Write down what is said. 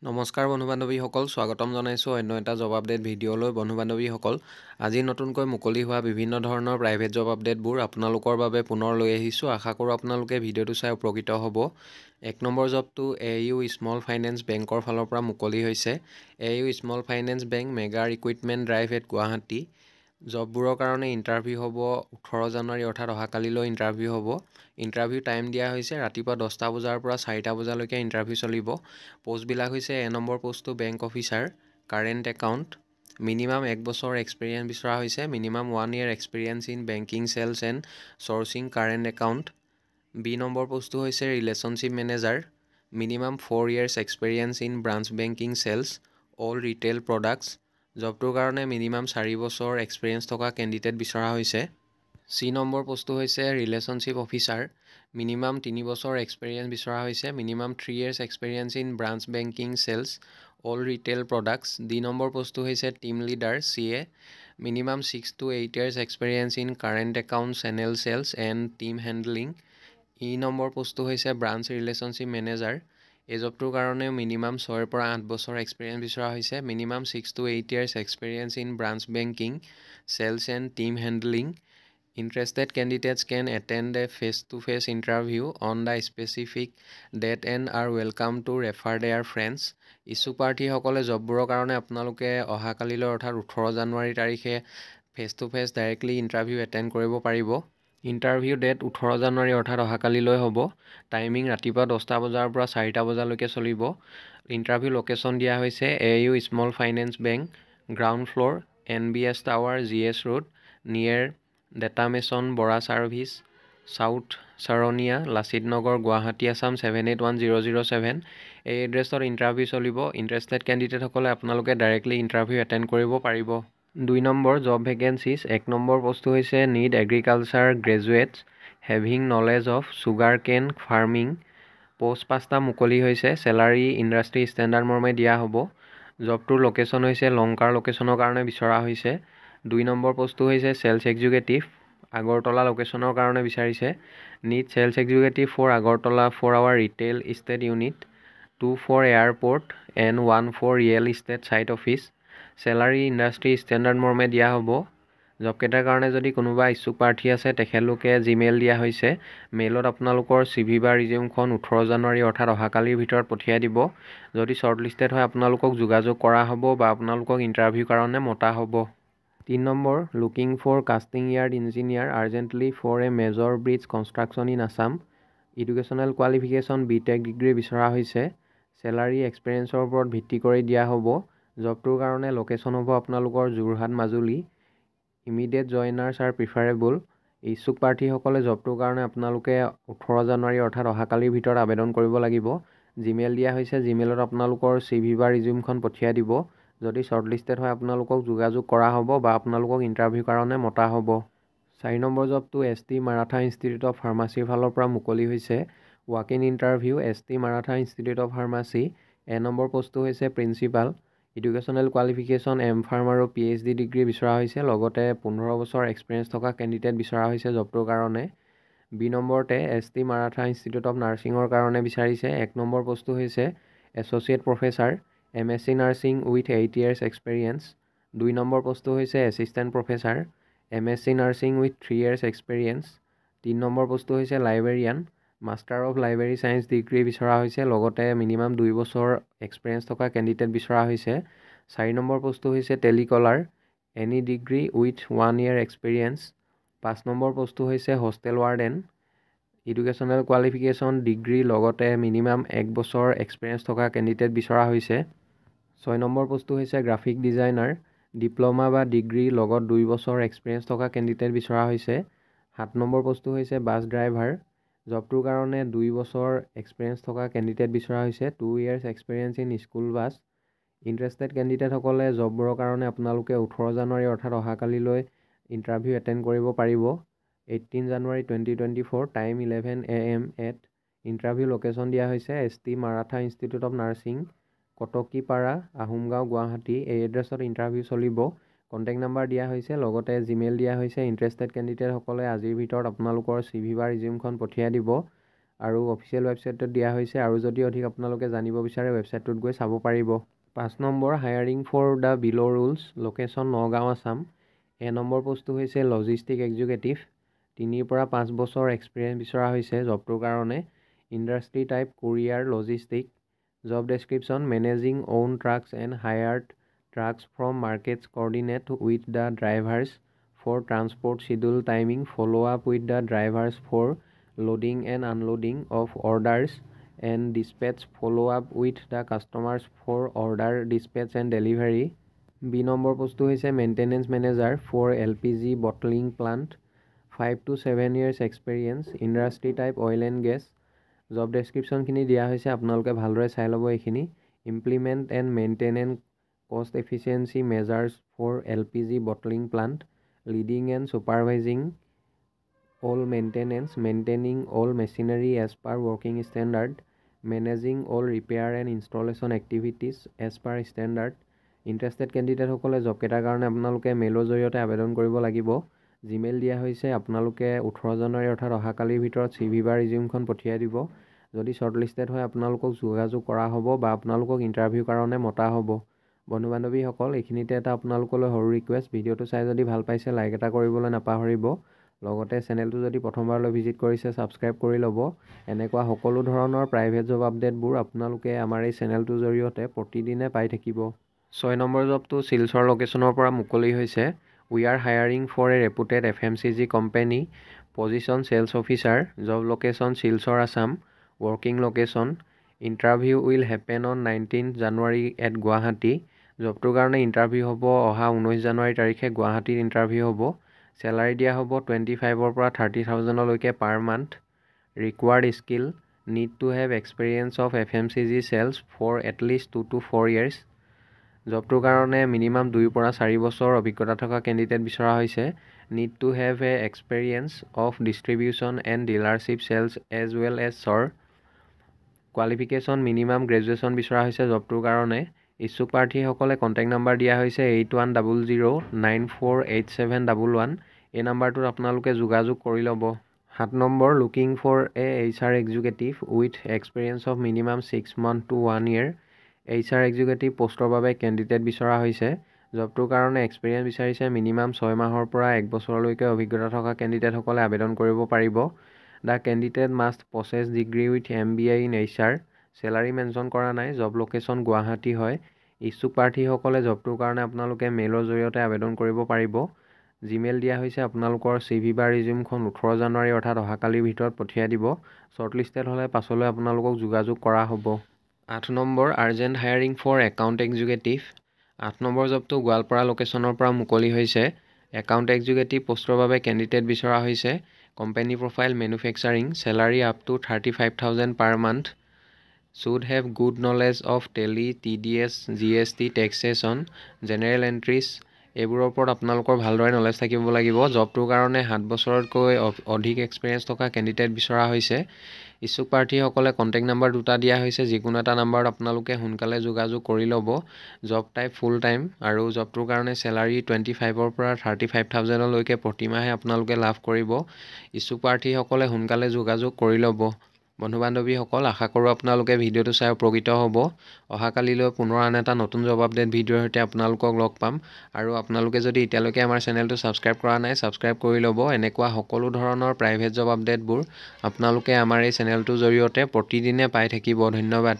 নমস্কাৰ বন্ধু-বান্ধৱীসকল, স্বাগতম জনাইছোঁ অন্য এটা জব আপডেট ভিডিঅ'লৈ। বন্ধু-বান্ধৱীসকল, আজি নতুনকৈ মুকলি হোৱা বিভিন্ন ধৰণৰ প্ৰাইভেট জব আপডেটবোৰ আপোনালোকৰ বাবে পুনৰ লৈ আহিছোঁ। আশা কৰোঁ আপোনালোকে ভিডিঅ'টো চাই উপকৃত হ'ব। 1 নম্বৰ জবটো AU স্মল ফাইনেন্স বেংকৰ ফালৰ পৰা মুকলি হৈছে। AU small finance bank mega recruitment drive at Guwahati. জববোৰৰ কাৰণে ইণ্টাৰভিউ হ'ব 18 জানুৱাৰী অৰ্থাৎ অহাকালিলৈ ইণ্টাৰভিউ হ'ব। ইণ্টাৰভিউ টাইম দিয়া হৈছে ৰাতিপুৱা 10টা বজাৰ পৰা 4টা বজালৈকে ইণ্টাৰভিউ চলিব। পোষ্টবিলাক হৈছে এ নম্বৰ পোষ্টটো bank officer, current account. Minimum 1 বছৰ এক্সপিৰিয়েঞ্চ বিচৰা হৈছে। Minimum 1 year experience in banking sales and sourcing current account. B number পোষ্টটো হৈছে relationship manager. Minimum 4 years experience in branch banking sales all retail products. জবটোৰ কাৰণে minimum 4 বছৰ experience থকা candidate বিচৰা হৈছে। চি নম্বৰ পোষ্টটো হৈছে ৰিলেশ্যনশ্বিপ অফিচাৰ। মিনিমাম 3 বছৰ এক্সপিৰিয়েঞ্চ বিচৰা হৈছে। Minimum 3 years experience in branch banking sales all retail products. ডি নম্বৰ পোষ্টটো হৈছে team leader CA। Minimum 6 to 8 years experience in current account channel sales and team handling. ই number পোষ্টটো হৈছে branch relationship manager. এই জবটোৰ কাৰণে মিনিমাম 6 পৰা 8 বছৰ এক্সপিৰিয়েঞ্চ বিচৰা হৈছে। Minimum 6 to 8 years experience in branch banking sales and team handling. Interested candidates can attend a face-to-face interview on the specific date and are welcome to refer their friends. ইচ্ছুক প্ৰাৰ্থীসকলে জববোৰৰ কাৰণে আপোনালোকে অহাকালিলৈ অৰ্থাৎ 18 জানুৱাৰী তাৰিখে face to face directly interview attend কৰিব পাৰিব। Interview date 18 জানুৱাৰী অৰ্থাৎ অহাকালিলৈ হ'ব। টাইমিং ৰাতিপুৱা 10টা বজাৰ পৰা 4টা বজালৈকে চলিব। ইণ্টাৰভিউ লোকেশ্যন দিয়া হৈছে AU small finance bank, ground floor, NBS tower, GS road, near data mason Bora service, south Sarania, Lachit Nagar, Guwahati, Assam 781007। এই এড্ৰেছত ইণ্টাৰভিউ চলিব। ইণ্টাৰেষ্টেড কেণ্ডিডেটসকলে আপোনালোকে ডাইৰেক্টলি ইণ্টাৰভিউ এটেণ্ড কৰিব পাৰিব। 2 নম্বৰ জব ভেকেঞ্চিজ। 1 নম্বৰ পোষ্টটো হৈছে need agriculture graduates having knowledge of sugar cane farming. Post 5টা মুকলি হৈছে। চেলাৰী ইণ্ডাষ্ট্ৰী ষ্টেণ্ডাৰ্ড মৰ্মে দিয়া হ'ব। জবটোৰ লোকেশ্যন হৈছে লংকাৰ লোকেশ্যনৰ কাৰণে বিচৰা হৈছে। 2 নম্বৰ পোষ্টটো হৈছে চেলছ এক্সিকিউটিভ, আগৰতলা লোকেশ্যনৰ কাৰণে বিচাৰিছে। Need sales executive for Agartala 4 hour retail estate unit, 2 for airport and 1 for real estate site office. Salary industry standard মৰ্মে দিয়া হ'ব। জবকেইটাৰ কাৰণে যদি কোনোবা ইচ্ছুক প্ৰাৰ্থী আছে তেখেতলোকে জিমেইল দিয়া হৈছে। মেইলত আপোনালোকৰ CV বা ৰিজিউমখন 18 জানুৱাৰী অৰ্থাৎ অহাকালিৰ ভিতৰত পঠিয়াই দিব। যদি শ্বৰ্টলিষ্টেড হয় আপোনালোকক যোগাযোগ কৰা হ'ব বা আপোনালোকক ইণ্টাৰভিউৰ কাৰণে মতা হ'ব। 3 number looking for casting yard engineer urgently for a major bridge construction in Assam. Educational qualification BTech degree বিচৰা হৈছে। চেলাৰী এক্সপিৰিয়েঞ্চৰ ওপৰত ভিত্তি কৰি দিয়া হ'ব। জবটোৰ কাৰণে লোকেশ্যন হ'ব আপোনালোকৰ Jorhat, Majuli. Immediate joiners are preferable. ইচ্ছুক প্ৰাৰ্থীসকলে জবটোৰ কাৰণে আপোনালোকে 18 জানুৱাৰী অৰ্থাৎ অহাকালিৰ ভিতৰত আবেদন কৰিব লাগিব। জিমেইল দিয়া হৈছে। জিমেইলত আপোনালোকৰ CV বা ৰিজিউমখন পঠিয়াই দিব। যদি শ্বৰ্টলিষ্টেড হয় আপোনালোকক যোগাযোগ কৰা হ'ব বা আপোনালোকক ইণ্টাৰভিউৰ কাৰণে মতা হ'ব। 4 নম্বৰ জবটো ST মাৰাঠা ইনষ্টিটিউট অফ ফাৰ্মাচীৰ ফালৰ পৰা মুকলি হৈছে। Walk in interview ST Maratha institute of pharmacy. A number পোষ্টটো হৈছে প্ৰিন্সিপাল। এডুকেশ্যনেল কোৱালিফিকেশ্যন M.Pharm আৰু PhD ডিগ্ৰী বিচৰা হৈছে। লগতে 15 বছৰ এক্সপিৰিয়েঞ্চ থকা কেণ্ডিডেট বিচৰা হৈছে জবটোৰ কাৰণে। বি নম্বৰতে ST মাৰাঠা ইনষ্টিটিউট অফ নাৰ্ছিঙৰ কাৰণে বিচাৰিছে। 1 নম্বৰ পোষ্টটো হৈছে associate professor MSc nursing with 8 years experience. 2 number পোষ্টটো হৈছে assistant professor MSc nursing with 3 years experience. 3 number পোষ্টটো হৈছে librarian master of library science degree বিচৰা হৈছে। লগতে মিনিমাম 2 বছৰ এক্সপিৰিয়েঞ্চ থকা কেণ্ডিডেট বিচৰা হৈছে। 4 নম্বৰ পোষ্টটো হৈছে telecaller any degree with 1 year experience. 5 number পোষ্টটো হৈছে hostel warden educational qualification degree লগতে মিনিমাম 1 বছৰ এক্সপিৰিয়েঞ্চ থকা কেণ্ডিডেট বিচৰা হৈছে। 6 নম্বৰ পোষ্টটো হৈছে গ্ৰাফিক ডিজাইনাৰ ডিপ্ল'মা বা ডিগ্ৰী লগত 2 বছৰ এক্সপিৰিয়েঞ্চ থকা কেণ্ডিডেট বিচৰা হৈছে। 7 নম্বৰ পোষ্টটো হৈছে বাছ ড্ৰাইভাৰ। জবটোৰ কাৰণে 2 বছৰ এক্সপিৰিয়েঞ্চ থকা কেণ্ডিডেট বিচৰা হৈছে। 2 years experience in school bus. Interested কেণ্ডিডেটসকলে জববোৰৰ কাৰণে আপোনালোকে 18 জানুৱাৰী অৰ্থাৎ অহাকালিলৈ ইণ্টাৰভিউ এটেণ্ড কৰিব পাৰিব। 18 জানুৱাৰী 2024 time 11 AM at. Interview location দিয়া হৈছে ST Maratha institute of nursing, Katakipara, Ahomgaon, Guwahati. এই এড্ৰেছত ইণ্টাৰভিউ চলিব। কণ্টেক্ট নাম্বাৰ দিয়া হৈছে। লগতে জিমেইল দিয়া হৈছে। ইণ্টাৰেষ্টেড কেণ্ডিডেটসকলে আজিৰ ভিতৰত আপোনালোকৰ CV বা ৰিজিউমখন পঠিয়াই দিব আৰু অফিচিয়েল ৱেবছাইটত দিয়া হৈছে আৰু যদি অধিক আপোনালোকে জানিব বিচাৰে ৱেবছাইটটোত গৈ চাব পাৰিব 5 নম্বৰ হায়াৰিং ফৰ দ্য বিলো rules location Nagaon Assam number পোষ্টটো হৈছে লজিষ্টিক এক্সিকিউটিভ 3 পৰা 5 বছৰ এক্সপিৰিয়েঞ্চ বিচৰা হৈছে জবটোৰ কাৰণে industry type courier logistic job description managing own trucks and hired trucks from markets coordinate with the drivers for transport schedule timing follow' up with the drivers for loading and unloading of orders and dispatch follow up with the customers for order dispatch and delivery B number postu hoise maintenance manager for LPG bottling plant 5 to 7 years experience industry type oil and gas job description khini dia hoise apnaloke bhalore sai lobo ekhini implement and maintain cost efficiency measures for LPG bottling plant leading and supervising all maintenance, maintaining all machinery as per working standard, managing all repair and installation activities as per standard. Interested candidate সকলে job কেটাৰ কাৰণে আপোনালোকে মেইলৰ জৰিয়তে আবেদন কৰিব লাগিব Gmail দিয়া হৈছে আপোনালোকে 18 জানুৱাৰী অৰ্থাৎ অহাকালিৰ ভিতৰত CV বা ৰিজিউমখন পঠিয়াই দিব যদি শৰ্টলিষ্টেড হয় আপোনালোকক যোগাযোগ কৰা হ'ব বা আপোনালোকক ইণ্টাৰভিউ কাৰণে মতা হ'ব বন্ধু বান্ধৱীসকল এইখিনিতে এটা আপোনালোকলৈ সৰু ৰিকুৱেষ্ট ভিডিঅ'টো চাই যদি ভাল পাইছে লাইক এটা কৰিবলৈ নাপাহৰিব লগতে চেনেলটো যদি প্ৰথমবাৰলৈ ভিজিট কৰিছে সাবস্ক্ৰাইব কৰি ল'ব এনেকুৱা সকলো ধৰণৰ প্ৰাইভেট জব আপডেটবোৰ আপোনালোকে আমাৰ এই চেনেলটোৰ জৰিয়তে প্ৰতিদিনে পাই থাকিব 6 নম্বৰ জবটো শিলচৰ লোকেশ্যনৰ পৰা মুকলি হৈছে we are hiring for a reputed FMCG company position sales officer job location Silchar Assam working location interview will happen on 19 জানুৱাৰী এট গুৱাহাটী জবটোৰ কাৰণে ইণ্টাৰভিউ হ'ব অহা 19 জানুৱাৰী তাৰিখে গুৱাহাটীত ইণ্টাৰভিউ হ'ব Salary দিয়া হ'ব 25 পৰা 30,000 লৈকে per month. Required skill need to have experience of FMCG sales for at least 2 to 4 years. জবটোৰ কাৰণে মিনিমাম 2 পৰা 4 বছৰ অভিজ্ঞতা থকা কেণ্ডিডেট বিচৰা হৈছে need to have a experience of distribution and dealership sales as well as SOR. Qualification minimum graduation বিচৰা হৈছে জবটোৰ কাৰণে ইচ্ছুক প্ৰাৰ্থীসকলে কণ্টেক্ট নম্বৰ দিয়া হৈছে 8100948711 এই নম্বৰটোত আপোনালোকে যোগাযোগ কৰি ল'ব 7 number looking for a HR executive with experience of minimum 6 month to 1 year HR executive পোষ্টৰ বাবে কেণ্ডিডেট বিচৰা হৈছে জবটোৰ কাৰণে এক্সপিৰিয়েঞ্চ বিচাৰিছে মিনিমাম 6 মাহৰ পৰা 1 বছৰলৈকে অভিজ্ঞতা থকা কেণ্ডিডেটসকলে আবেদন কৰিব পাৰিব The candidate must possess degree with MBA in HR Salary mention কৰা নাই জব লোকেশ্যন গুৱাহাটী হয় ইচ্ছুক প্ৰাৰ্থীসকলে জবটোৰ কাৰণে আপোনালোকে মেইলৰ জৰিয়তে আবেদন কৰিব পাৰিব জিমেইল দিয়া হৈছে আপোনালোকৰ CV বা ৰিজিউমখন 18 জানুৱাৰী অৰ্থাৎ অহাকালিৰ ভিতৰত পঠিয়াই দিব শৰ্টলিষ্টেড হ'লে পাছলৈ আপোনালোকক যোগাযোগ কৰা হ'ব 8 number urgent hiring for account executive 8 number জবটো গোৱালপাৰা লোকেশ্যনৰ পৰা মুকলি হৈছে একাউণ্ট এক্সিকিউটিভ পোষ্টৰ বাবে কেণ্ডিডেট বিচৰা হৈছে company profile manufacturing salary up to 35,000 per month should have good knowledge of tally TDS GST taxation general entries এইবোৰৰ ওপৰত আপোনালোকৰ ভালদৰে নলেজ থাকিব লাগিব জবটোৰ কাৰণে 7 বছৰতকৈ অধিক এক্সপিৰিয়েঞ্চ থকা কেণ্ডিডেট বিচৰা হৈছে ইচ্ছুক প্ৰাৰ্থীসকলে কণ্টেক্ট নম্বৰ দুটা দিয়া হৈছে যিকোনো এটা নম্বৰত আপোনালোকে সোনকালে যোগাযোগ কৰি ল'ব জব টাইপ ফুল টাইম আৰু জবটোৰ কাৰণে চেলাৰী 25 পৰা 35,000 লৈকে প্ৰতিমাহে আপোনালোকে লাভ কৰিব ইচ্ছুক প্ৰাৰ্থীসকলে সোনকালে যোগাযোগ কৰি ল'ব বন্ধু বান্ধৱীসকল আশা কৰোঁ আপোনালোকে ভিডিঅ'টো চাই উপকৃত হ'ব অহাকালিলৈ পুনৰ আন এটা নতুন জব আপডেট ভিডিঅ'ৰ সৈতে আপোনালোকক লগ পাম আৰু আপোনালোকে যদি এতিয়ালৈকে আমাৰ চেনেলটো ছাবস্ক্ৰাইব কৰা নাই ছাবস্ক্ৰাইব কৰি ল'ব এনেকুৱা সকলো ধৰণৰ প্ৰাইভেট জব আপডেটবোৰ আপোনালোকে আমাৰ এই চেনেলটোৰ জৰিয়তে প্ৰতিদিনে পাই থাকিব ধন্যবাদ